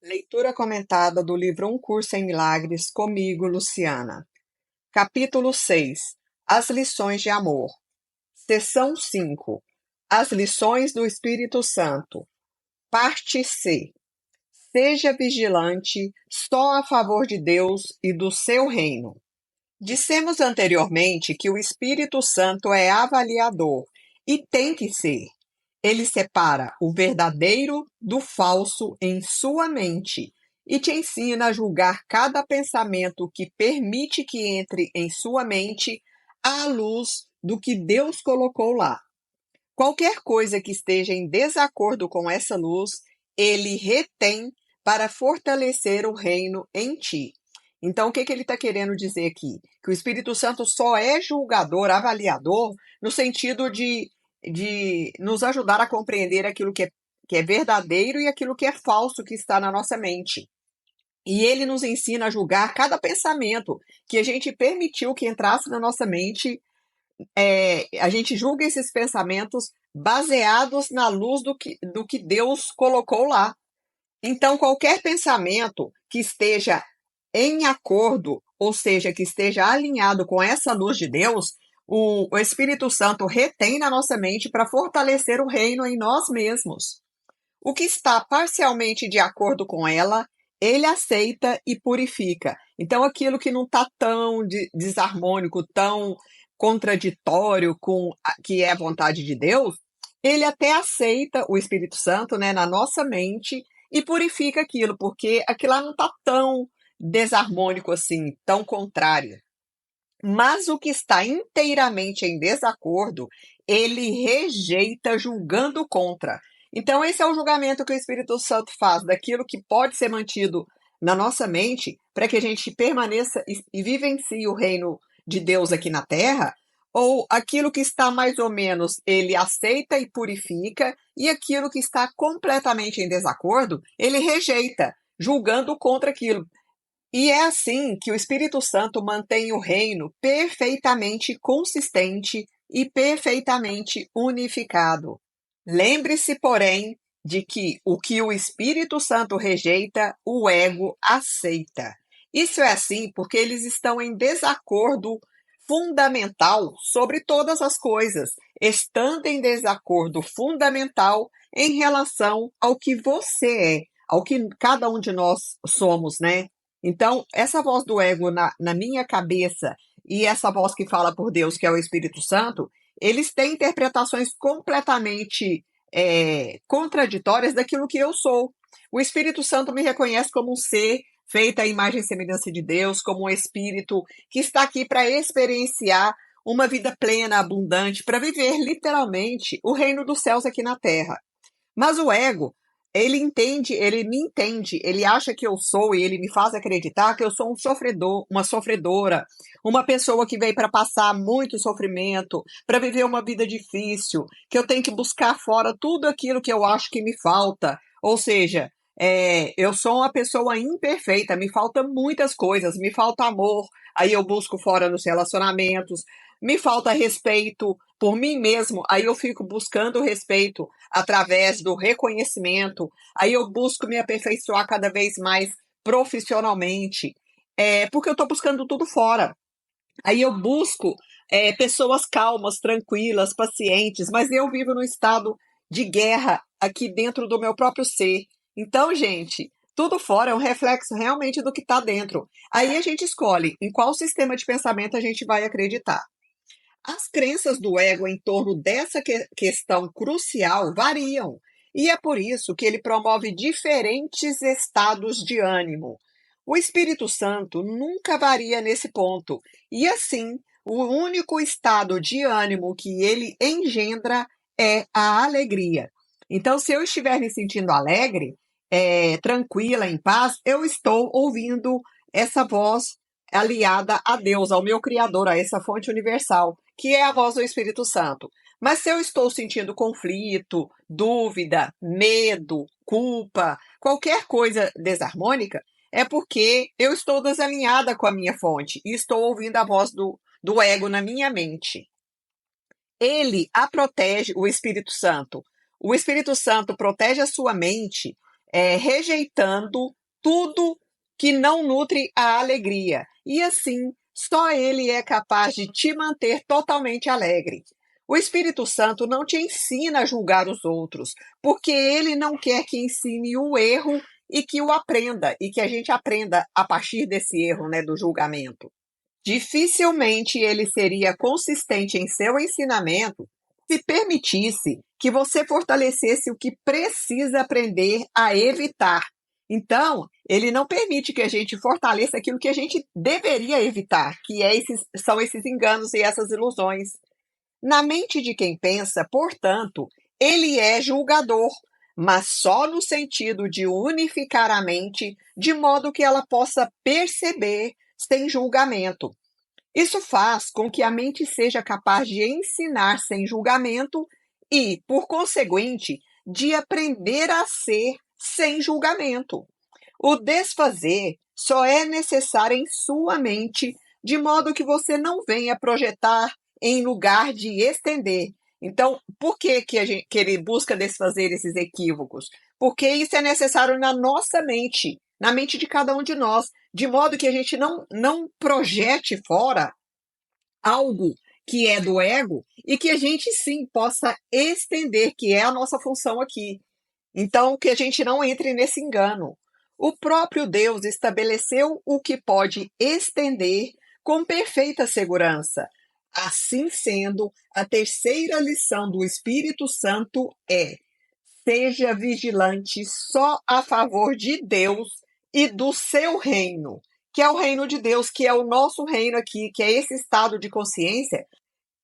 Leitura comentada do livro Um Curso em Milagres, comigo, Luciana. Capítulo 6. As lições de amor. Seção 5. As lições do Espírito Santo. Parte C. Seja vigilante só a favor de Deus e do seu reino. Dissemos anteriormente que o Espírito Santo é avaliador e tem que ser. Ele separa o verdadeiro do falso em sua mente e te ensina a julgar cada pensamento que permite que entre em sua mente à luz do que Deus colocou lá. Qualquer coisa que esteja em desacordo com essa luz, ele retém para fortalecer o reino em ti. Então, o que ele está querendo dizer aqui? Que o Espírito Santo só é julgador, avaliador, no sentido de nos ajudar a compreender aquilo que é verdadeiro e aquilo que é falso que está na nossa mente. E ele nos ensina a julgar cada pensamento que a gente permitiu que entrasse na nossa mente. A gente julga esses pensamentos baseados na luz do que Deus colocou lá. Então, qualquer pensamento que esteja em acordo, ou seja, que esteja alinhado com essa luz de Deus, o Espírito Santo retém na nossa mente para fortalecer o reino em nós mesmos. O que está parcialmente de acordo com ela, ele aceita e purifica. Então, aquilo que não está tão desarmônico, tão contraditório com que é a vontade de Deus, ele até aceita o Espírito Santo, né, na nossa mente e purifica aquilo, porque aquilo lá não está tão desarmônico assim, tão contrário. Mas o que está inteiramente em desacordo, ele rejeita julgando contra. Então, esse é o julgamento que o Espírito Santo faz daquilo que pode ser mantido na nossa mente para que a gente permaneça e vivencie o reino de Deus aqui na Terra, ou aquilo que está mais ou menos ele aceita e purifica, e aquilo que está completamente em desacordo, ele rejeita, julgando contra aquilo. E é assim que o Espírito Santo mantém o reino perfeitamente consistente e perfeitamente unificado. Lembre-se, porém, de que o Espírito Santo rejeita, o ego aceita. Isso é assim porque eles estão em desacordo fundamental sobre todas as coisas, estando em desacordo fundamental em relação ao que você é, ao que cada um de nós somos, né? Então, essa voz do ego na minha cabeça e essa voz que fala por Deus, que é o Espírito Santo, eles têm interpretações completamente contraditórias daquilo que eu sou. O Espírito Santo me reconhece como um ser feito à imagem e semelhança de Deus, como um espírito que está aqui para experienciar uma vida plena, abundante, para viver literalmente o reino dos céus aqui na terra. Mas o ego, ele me entende, ele acha que eu sou e ele me faz acreditar que eu sou um sofredor, uma sofredora, uma pessoa que veio para passar muito sofrimento, para viver uma vida difícil, que eu tenho que buscar fora tudo aquilo que eu acho que me falta. Ou seja, eu sou uma pessoa imperfeita, me faltam muitas coisas, me falta amor, aí eu busco fora nos relacionamentos, me falta respeito por mim mesmo, aí eu fico buscando respeito através do reconhecimento, aí eu busco me aperfeiçoar cada vez mais profissionalmente, porque eu estou buscando tudo fora. Aí eu busco pessoas calmas, tranquilas, pacientes, mas eu vivo num estado de guerra aqui dentro do meu próprio ser. Então, gente, tudo fora é um reflexo realmente do que está dentro. Aí a gente escolhe em qual sistema de pensamento a gente vai acreditar. As crenças do ego em torno dessa questão crucial variam, e é por isso que ele promove diferentes estados de ânimo. O Espírito Santo nunca varia nesse ponto, e assim, o único estado de ânimo que ele engendra é a alegria. Então, se eu estiver me sentindo alegre, tranquila, em paz, eu estou ouvindo essa voz aliada a Deus, ao meu Criador, a essa fonte universal, que é a voz do Espírito Santo. Mas se eu estou sentindo conflito, dúvida, medo, culpa, qualquer coisa desarmônica, é porque eu estou desalinhada com a minha fonte e estou ouvindo a voz do ego na minha mente. Ele a protege, o Espírito Santo. O Espírito Santo protege a sua mente rejeitando tudo que não nutre a alegria. E assim, só Ele é capaz de te manter totalmente alegre. O Espírito Santo não te ensina a julgar os outros, porque ele não quer que ensine o erro e que o aprenda, e que a gente aprenda a partir desse erro, né, do julgamento. Dificilmente ele seria consistente em seu ensinamento se permitisse que você fortalecesse o que precisa aprender a evitar. Então, ele não permite que a gente fortaleça aquilo que a gente deveria evitar, que são esses enganos e essas ilusões. Na mente de quem pensa, portanto, ele é julgador, mas só no sentido de unificar a mente, de modo que ela possa perceber sem julgamento. Isso faz com que a mente seja capaz de ensinar sem julgamento e, por conseguinte, de aprender a ser sem julgamento. O desfazer só é necessário em sua mente, de modo que você não venha projetar em lugar de estender. Então, por que ele busca desfazer esses equívocos? Porque isso é necessário na nossa mente, na mente de cada um de nós, de modo que a gente não projete fora algo que é do ego e que a gente sim possa estender, que é a nossa função aqui. Então, que a gente não entre nesse engano. O próprio Deus estabeleceu o que pode estender com perfeita segurança. Assim sendo, a terceira lição do Espírito Santo é: seja vigilante só a favor de Deus e do seu reino, que é o reino de Deus, que é o nosso reino aqui, que é esse estado de consciência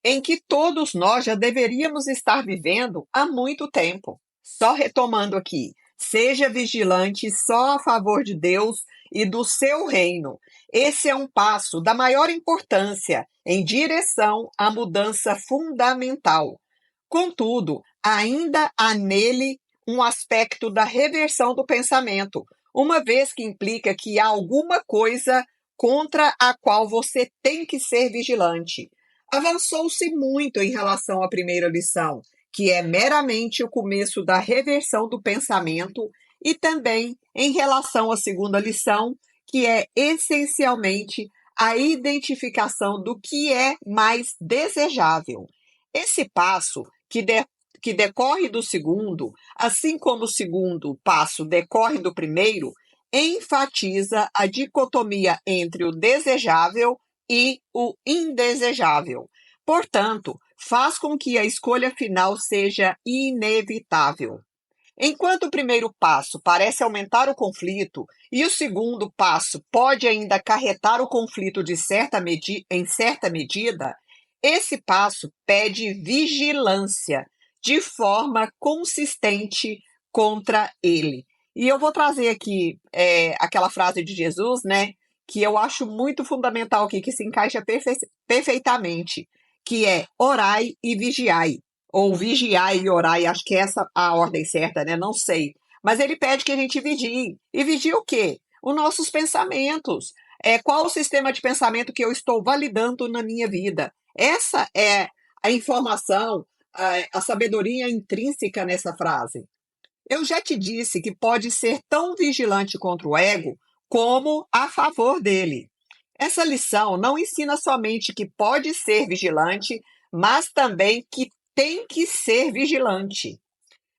em que todos nós já deveríamos estar vivendo há muito tempo. Só retomando aqui, seja vigilante só a favor de Deus e do seu reino. Esse é um passo da maior importância em direção à mudança fundamental. Contudo, ainda há nele um aspecto da reversão do pensamento, uma vez que implica que há alguma coisa contra a qual você tem que ser vigilante. Avançou-se muito em relação à primeira lição, que é meramente o começo da reversão do pensamento, e também em relação à segunda lição, que é essencialmente a identificação do que é mais desejável. Esse passo, que decorre do segundo, assim como o segundo passo decorre do primeiro, enfatiza a dicotomia entre o desejável e o indesejável. Portanto, faz com que a escolha final seja inevitável. Enquanto o primeiro passo parece aumentar o conflito e o segundo passo pode ainda acarretar o conflito em certa medida, esse passo pede vigilância de forma consistente contra ele. E eu vou trazer aqui aquela frase de Jesus, né, que eu acho muito fundamental aqui, que se encaixa perfeitamente, que é orai e vigiai. Ou vigiai e orai, acho que é essa a ordem certa, né? Não sei. Mas ele pede que a gente vigie. E vigie o quê? Os nossos pensamentos. Qual o sistema de pensamento que eu estou validando na minha vida? Essa é a informação, a sabedoria intrínseca nessa frase. Eu já te disse que pode ser tão vigilante contra o ego como a favor dele. Essa lição não ensina somente que pode ser vigilante, mas também que tem que ser vigilante.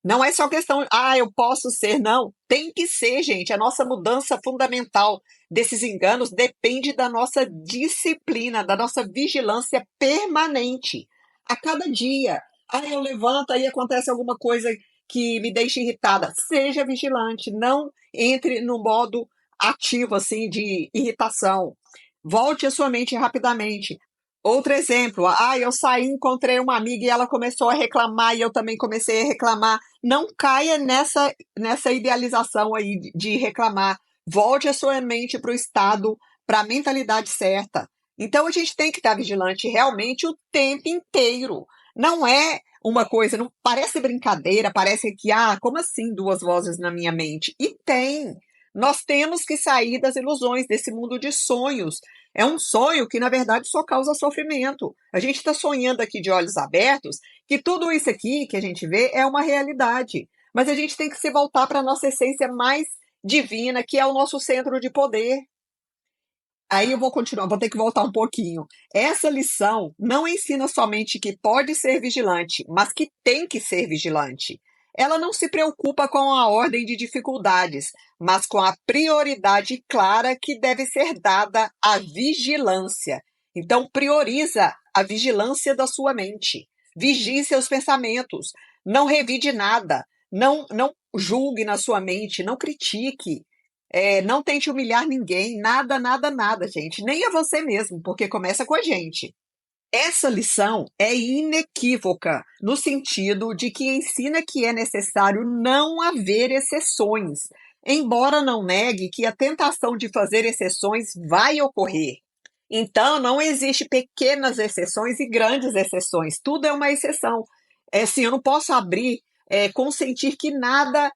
Não é só questão, eu posso ser, não. Tem que ser, gente. A nossa mudança fundamental desses enganos depende da nossa disciplina, da nossa vigilância permanente. A cada dia. Eu levanto, aí acontece alguma coisa que me deixa irritada. Seja vigilante, não entre no modo ativo, assim, de irritação. Volte a sua mente rapidamente. Outro exemplo, eu saí, encontrei uma amiga e ela começou a reclamar e eu também comecei a reclamar. Não caia nessa idealização aí de reclamar. Volte a sua mente para o estado, para a mentalidade certa. Então a gente tem que estar vigilante realmente o tempo inteiro. Não é uma coisa, não parece brincadeira, parece que, como assim duas vozes na minha mente? E tem. Nós temos que sair das ilusões, desse mundo de sonhos. É um sonho que, na verdade, só causa sofrimento. A gente está sonhando aqui de olhos abertos que tudo isso aqui que a gente vê é uma realidade. mas a gente tem que se voltar para a nossa essência mais divina, que é o nosso centro de poder. Aí eu vou continuar, vou ter que voltar um pouquinho. Essa lição não ensina somente que pode ser vigilante, mas que tem que ser vigilante. Ela não se preocupa com a ordem de dificuldades, mas com a prioridade clara que deve ser dada à vigilância. Então, prioriza a vigilância da sua mente. Vigie seus pensamentos. Não revide nada. Não julgue na sua mente. Não critique. Não tente humilhar ninguém, nada, nada, nada, gente. Nem a você mesmo, porque começa com a gente. Essa lição é inequívoca, no sentido de que ensina que é necessário não haver exceções, embora não negue que a tentação de fazer exceções vai ocorrer. Então, não existe pequenas exceções e grandes exceções, tudo é uma exceção. Assim, eu não posso abrir, consentir que nada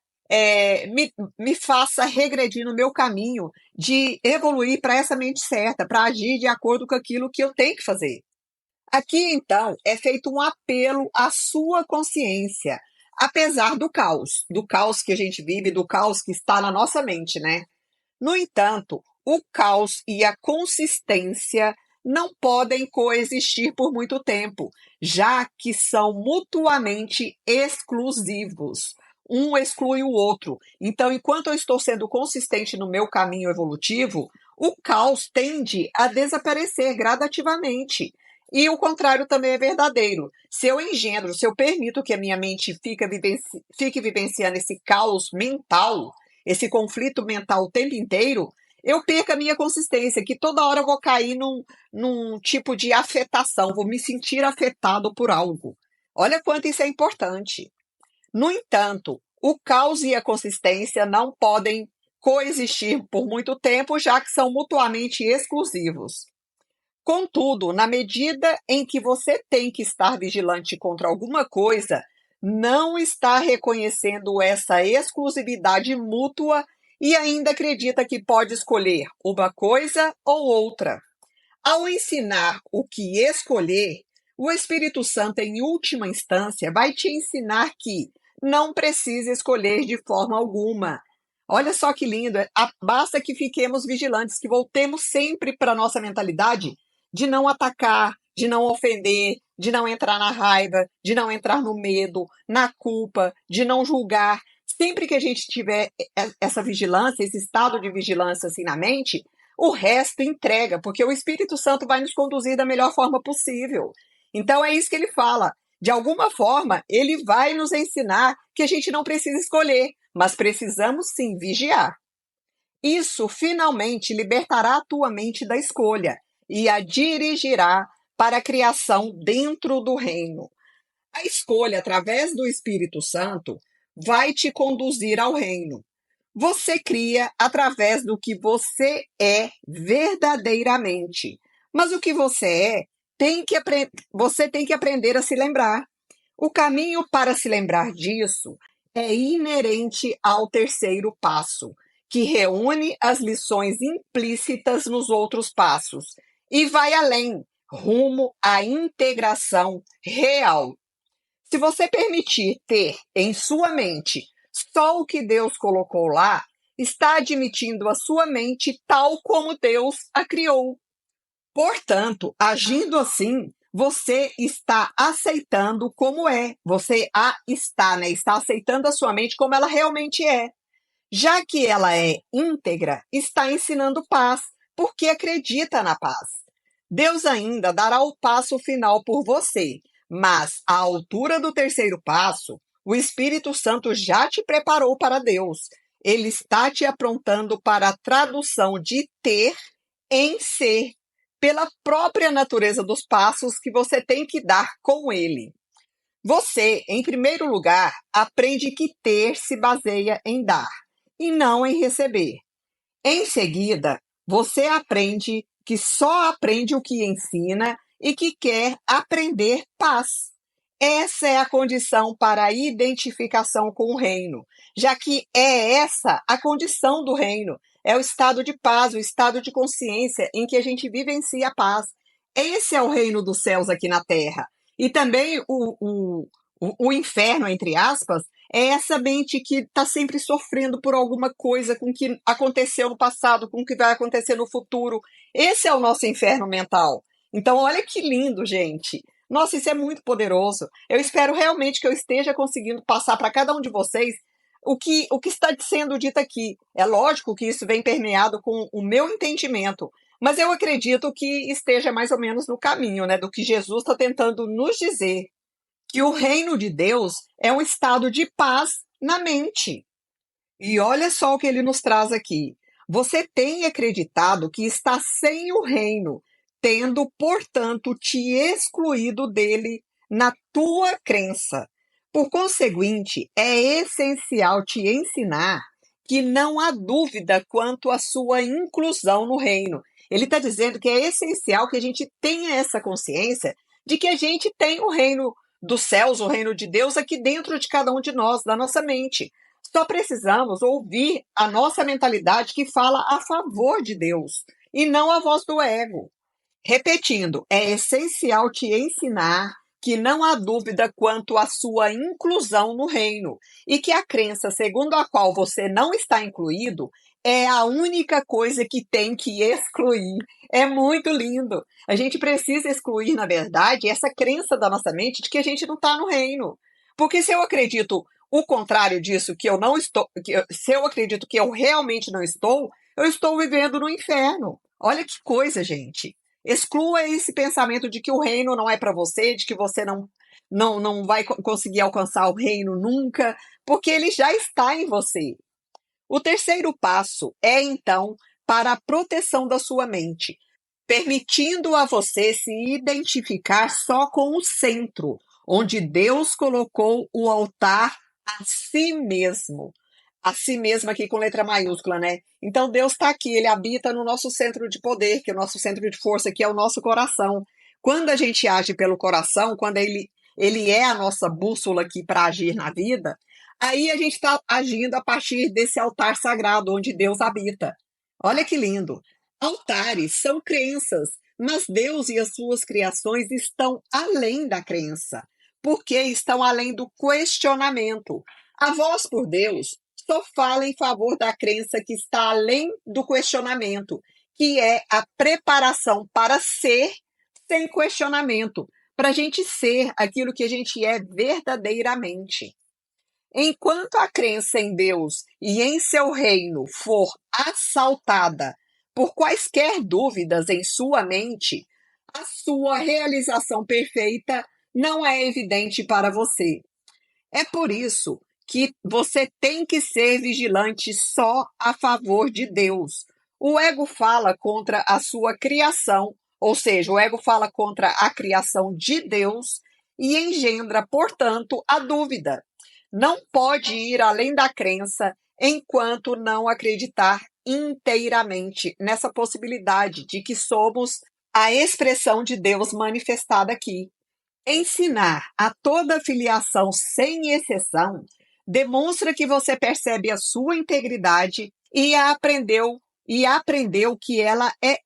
me faça regredir no meu caminho de evoluir para essa mente certa, para agir de acordo com aquilo que eu tenho que fazer. Aqui, então, é feito um apelo à sua consciência, apesar do caos que a gente vive, do caos que está na nossa mente, né? No entanto, o caos e a consistência não podem coexistir por muito tempo, já que são mutuamente exclusivos. Um exclui o outro. Então, enquanto eu estou sendo consistente no meu caminho evolutivo, o caos tende a desaparecer gradativamente. E o contrário também é verdadeiro. Se eu engendro, se eu permito que a minha mente fique vivenciando esse caos mental, esse conflito mental o tempo inteiro, eu perco a minha consistência, que toda hora eu vou cair num tipo de afetação, vou me sentir afetado por algo. Olha quanto isso é importante. No entanto, o caos e a consistência não podem coexistir por muito tempo, já que são mutuamente exclusivos. Contudo, na medida em que você tem que estar vigilante contra alguma coisa, não está reconhecendo essa exclusividade mútua e ainda acredita que pode escolher uma coisa ou outra. Ao ensinar o que escolher, o Espírito Santo, em última instância, vai te ensinar que não precisa escolher de forma alguma. Olha só que lindo, basta que fiquemos vigilantes, que voltemos sempre para a nossa mentalidade de não atacar, de não ofender, de não entrar na raiva, de não entrar no medo, na culpa, de não julgar. Sempre que a gente tiver essa vigilância, esse estado de vigilância assim na mente, o resto entrega, porque o Espírito Santo vai nos conduzir da melhor forma possível. Então é isso que ele fala. De alguma forma, ele vai nos ensinar que a gente não precisa escolher, mas precisamos sim vigiar. Isso finalmente libertará a tua mente da escolha e a dirigirá para a criação dentro do reino. A escolha, através do Espírito Santo, vai te conduzir ao reino. Você cria através do que você é verdadeiramente. Mas o que você é, você tem que aprender a se lembrar. O caminho para se lembrar disso é inerente ao terceiro passo, que reúne as lições implícitas nos outros passos e vai além, rumo à integração real. Se você permitir ter em sua mente só o que Deus colocou lá, está admitindo a sua mente tal como Deus a criou. Portanto, agindo assim, você está aceitando como é. Você né? Está aceitando a sua mente como ela realmente é. Já que ela é íntegra, está ensinando paz, porque acredita na paz. Deus ainda dará o passo final por você, mas à altura do terceiro passo, o Espírito Santo já te preparou para Deus. Ele está te aprontando para a tradução de ter em ser, pela própria natureza dos passos que você tem que dar com ele. Você, em primeiro lugar, aprende que ter se baseia em dar e não em receber. Em seguida, você aprende que só aprende o que ensina e que quer aprender paz. Essa é a condição para a identificação com o reino, já que é essa a condição do reino. É o estado de paz, o estado de consciência em que a gente vivencia a paz. Esse é o reino dos céus aqui na terra. E também o inferno, entre aspas, É essa mente que está sempre sofrendo por alguma coisa com o que aconteceu no passado, com o que vai acontecer no futuro. Esse é o nosso inferno mental. Então, olha que lindo, gente. Nossa, isso é muito poderoso. Eu espero realmente que eu esteja conseguindo passar para cada um de vocês o que está sendo dito aqui. É lógico que isso vem permeado com o meu entendimento, mas eu acredito que esteja mais ou menos no caminho, né, do que Jesus está tentando nos dizer, que o reino de Deus é um estado de paz na mente. E olha só o que ele nos traz aqui. Você tem acreditado que está sem o reino, tendo, portanto, te excluído dele na tua crença. Por conseguinte, é essencial te ensinar que não há dúvida quanto à sua inclusão no reino. Ele está dizendo que é essencial que a gente tenha essa consciência de que a gente tem o reino dos céus, o reino de Deus aqui dentro de cada um de nós, da nossa mente. Só precisamos ouvir a nossa mentalidade que fala a favor de Deus e não a voz do ego. Repetindo, é essencial te ensinar que não há dúvida quanto à sua inclusão no reino e que a crença segundo a qual você não está incluído é a única coisa que tem que excluir. É muito lindo. A gente precisa excluir, na verdade, essa crença da nossa mente de que a gente não está no reino. Porque se eu acredito o contrário disso, que eu não estou, se eu acredito que eu realmente não estou, eu estou vivendo no inferno. Olha que coisa, gente. Exclua esse pensamento de que o reino não é para você, de que você não vai conseguir alcançar o reino nunca, porque ele já está em você. O terceiro passo é, então, para a proteção da sua mente, permitindo a você se identificar só com o centro, onde Deus colocou o altar a si mesmo. A si mesmo aqui com letra maiúscula, né? Então Deus está aqui, ele habita no nosso centro de poder, que é o nosso centro de força, que é o nosso coração. Quando a gente age pelo coração, quando ele é a nossa bússola aqui para agir na vida, aí a gente está agindo a partir desse altar sagrado onde Deus habita. Olha que lindo. Altares são crenças, mas Deus e as suas criações estão além da crença, porque estão além do questionamento. A voz por Deus só fala em favor da crença que está além do questionamento, que é a preparação para ser sem questionamento, para a gente ser aquilo que a gente é verdadeiramente. Enquanto a crença em Deus e em seu reino for assaltada por quaisquer dúvidas em sua mente, a sua realização perfeita não é evidente para você. É por isso que você tem que ser vigilante só a favor de Deus. O ego fala contra a sua criação, ou seja, o ego fala contra a criação de Deus e engendra, portanto, a dúvida. Não pode ir além da crença enquanto não acreditar inteiramente nessa possibilidade de que somos a expressão de Deus manifestada aqui. Ensinar a toda filiação sem exceção demonstra que você percebe a sua integridade e aprendeu que ela é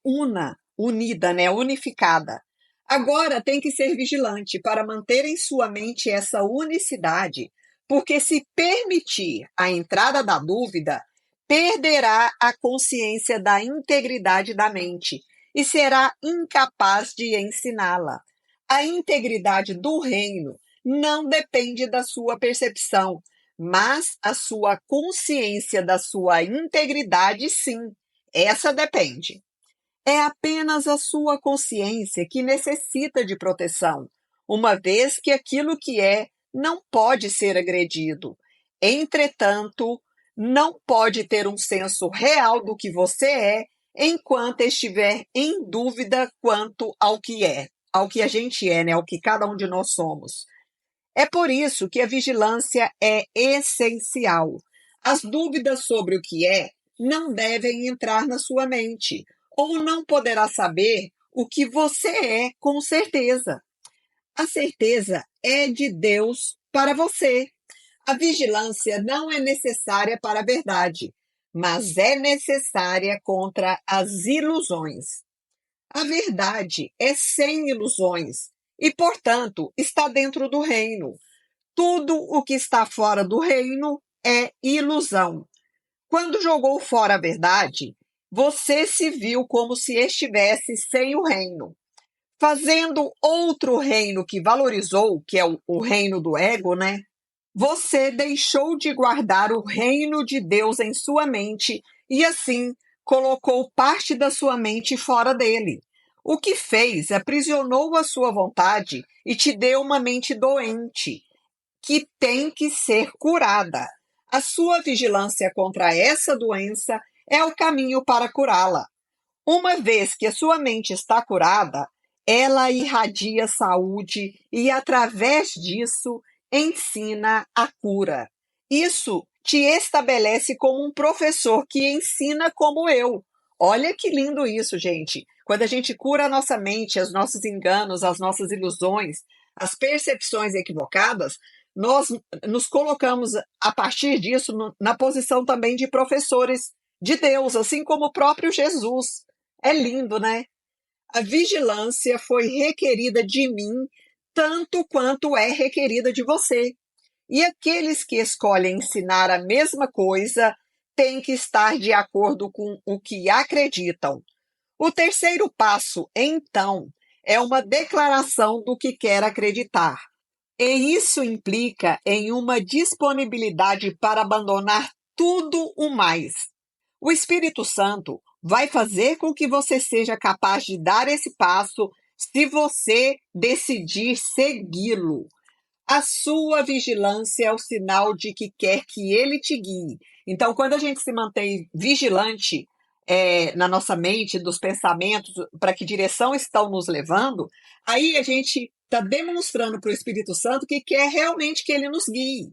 unida, né, unificada. Agora tem que ser vigilante para manter em sua mente essa unicidade, porque se permitir a entrada da dúvida, perderá a consciência da integridade da mente e será incapaz de ensiná-la. A integridade do reino não depende da sua percepção, mas a sua consciência da sua integridade, sim, essa depende. É apenas a sua consciência que necessita de proteção, uma vez que aquilo que é não pode ser agredido. Entretanto, não pode ter um senso real do que você é enquanto estiver em dúvida quanto ao que é, ao que a gente é, né, ao que cada um de nós somos. É por isso que a vigilância é essencial. As dúvidas sobre o que é não devem entrar na sua mente, ou não poderá saber o que você é com certeza. A certeza é de Deus para você. A vigilância não é necessária para a verdade, mas é necessária contra as ilusões. A verdade é sem ilusões e, portanto, está dentro do reino. Tudo o que está fora do reino é ilusão. Quando jogou fora a verdade, você se viu como se estivesse sem o reino, fazendo outro reino que valorizou, que é o reino do ego, né? Você deixou de guardar o reino de Deus em sua mente e, assim, colocou parte da sua mente fora dele. O que fez aprisionou a sua vontade e te deu uma mente doente, que tem que ser curada. A sua vigilância contra essa doença é o caminho para curá-la. Uma vez que a sua mente está curada, ela irradia saúde e, através disso, ensina a cura. Isso te estabelece como um professor que ensina como eu. Olha que lindo isso, gente. Quando a gente cura a nossa mente, os nossos enganos, as nossas ilusões, as percepções equivocadas, nós nos colocamos, a partir disso, na posição também de professores de Deus, assim como o próprio Jesus. É lindo, né? A vigilância foi requerida de mim tanto quanto é requerida de você. E aqueles que escolhem ensinar a mesma coisa têm que estar de acordo com o que acreditam. O terceiro passo, então, é uma declaração do que quer acreditar. E isso implica em uma disponibilidade para abandonar tudo o mais. O Espírito Santo vai fazer com que você seja capaz de dar esse passo se você decidir segui-lo. A sua vigilância é o sinal de que quer que ele te guie. Então, quando a gente se mantém vigilante na nossa mente, dos pensamentos, para que direção estão nos levando, aí a gente está demonstrando para o Espírito Santo que quer realmente que ele nos guie.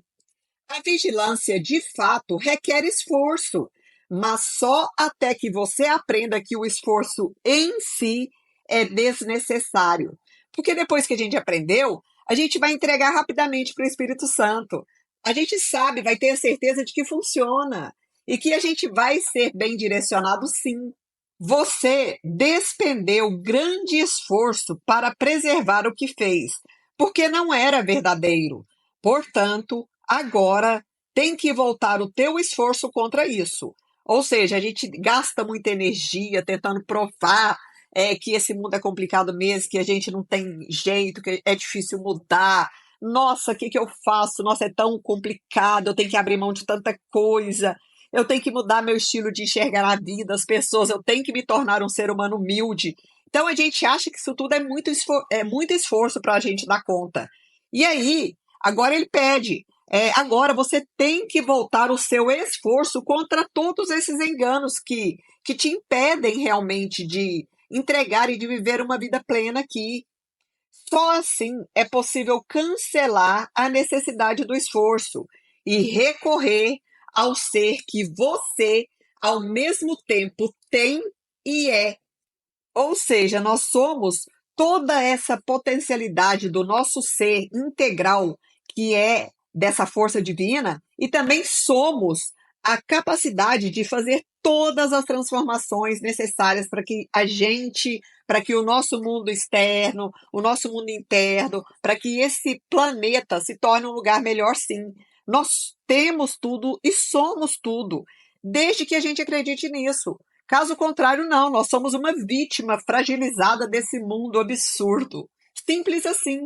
A vigilância, de fato, requer esforço, mas só até que você aprenda que o esforço em si é desnecessário. Porque depois que a gente aprendeu, a gente vai entregar rapidamente para o Espírito Santo. A gente sabe, vai ter a certeza de que funciona e que a gente vai ser bem direcionado, sim. Você despendeu grande esforço para preservar o que fez, porque não era verdadeiro. Portanto, agora tem que voltar o teu esforço contra isso. Ou seja, a gente gasta muita energia tentando provar que esse mundo é complicado mesmo, que a gente não tem jeito, que é difícil mudar. Nossa, o que eu faço? Nossa, é tão complicado, eu tenho que abrir mão de tanta coisa. Eu tenho que mudar meu estilo de enxergar a vida, as pessoas, eu tenho que me tornar um ser humano humilde. Então a gente acha que isso tudo é muito esforço para a gente dar conta. E aí, agora ele pede, agora você tem que voltar o seu esforço contra todos esses enganos que te impedem realmente de entregar e de viver uma vida plena aqui. Só assim é possível cancelar a necessidade do esforço e recorrer ao ser que você, ao mesmo tempo, tem e é. Ou seja, nós somos toda essa potencialidade do nosso ser integral, que é dessa força divina, e também somos a capacidade de fazer todas as transformações necessárias para que o nosso mundo externo, o nosso mundo interno, para que esse planeta se torne um lugar melhor, sim. Nós temos tudo e somos tudo, desde que a gente acredite nisso. Caso contrário, não, nós somos uma vítima fragilizada desse mundo absurdo. Simples assim.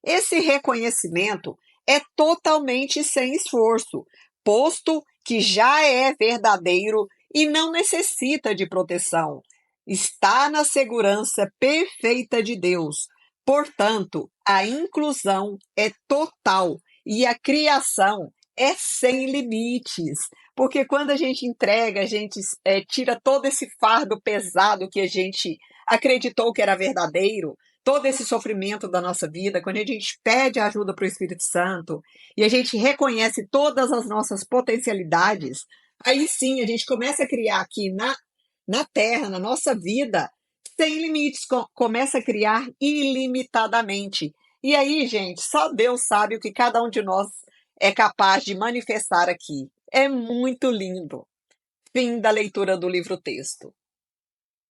Esse reconhecimento é totalmente sem esforço, posto que já é verdadeiro e não necessita de proteção. Está na segurança perfeita de Deus. Portanto, a inclusão é total e a criação é sem limites. Porque quando a gente entrega, a gente tira todo esse fardo pesado que a gente acreditou que era verdadeiro, todo esse sofrimento da nossa vida, quando a gente pede ajuda para o Espírito Santo e a gente reconhece todas as nossas potencialidades, aí sim a gente começa a criar aqui na Terra, na nossa vida, sem limites, começa a criar ilimitadamente. E aí, gente, só Deus sabe o que cada um de nós é capaz de manifestar aqui. É muito lindo. Fim da leitura do livro-texto.